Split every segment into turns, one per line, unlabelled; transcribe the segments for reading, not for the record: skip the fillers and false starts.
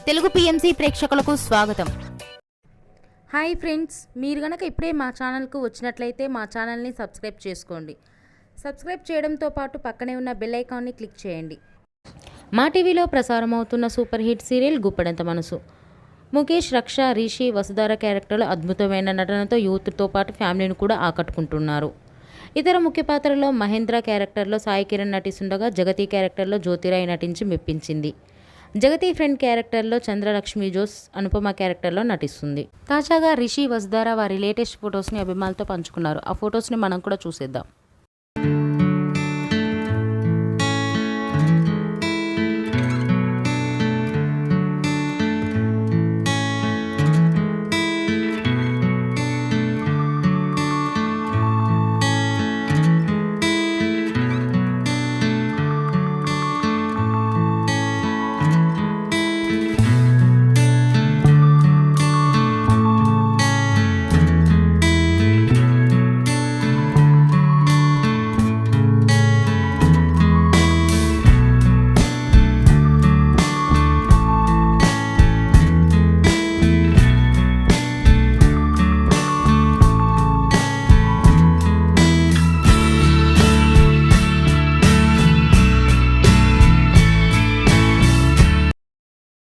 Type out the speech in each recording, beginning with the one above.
Telugu PMC ప్రేక్షకులకు స్వాగతం.
Hi friends, మీరు గనక ఇప్పుడే మా ఛానల్కు వచ్చినట్లయితే మా ఛానల్ని సబ్స్క్రైబ్ చేసుకోండి. సబ్స్క్రైబ్ చేయడంతో పాటు పక్కనే ఉన్న బెల్ ఐకాన్ని క్లిక్ చేయండి. మా టీవీలో ప్రసారం అవుతున్న సూపర్ హిట్ సీరియల్ గుప్పెడంత మనసు. ముఖేష్, రక్ష, రిషి, వసుధార క్యారెక్టర్లు అద్భుతమైన నటనతో యూత్తో పాటు ఫ్యామిలీని కూడా ఆకట్టుకుంటున్నారు. ఇతర ముఖ్య పాత్రలో మహేంద్ర క్యారెక్టర్లో సాయి కిరణ్ నటిస్తుండగా జగతి క్యారెక్టర్లో జ్యోతిరాయ్ నటించి మెప్పించింది. జగతి ఫ్రెండ్ క్యారెక్టర్లో చంద్రలక్ష్మి జోస్ అనుపమ క్యారెక్టర్లో నటిస్తుంది. తాజాగా రిషి, వసుధార వారి లేటెస్ట్ ఫొటోస్ని అభిమానులతో పంచుకున్నారు. ఆ ఫొటోస్ని మనం కూడా చూసేద్దాం.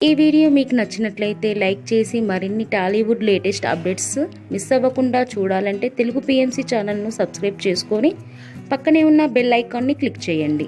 ఈ వీడియో మీకు నచ్చినట్లయితే లైక్ చేసి మరిన్ని టాలీవుడ్ లేటెస్ట్ అప్డేట్స్ మిస్ అవ్వకుండా చూడాలంటే తెలుగు పిఎంసి ఛానల్ను సబ్స్క్రైబ్ చేసుకొని పక్కనే ఉన్న బెల్ ఐకాన్ని క్లిక్ చేయండి.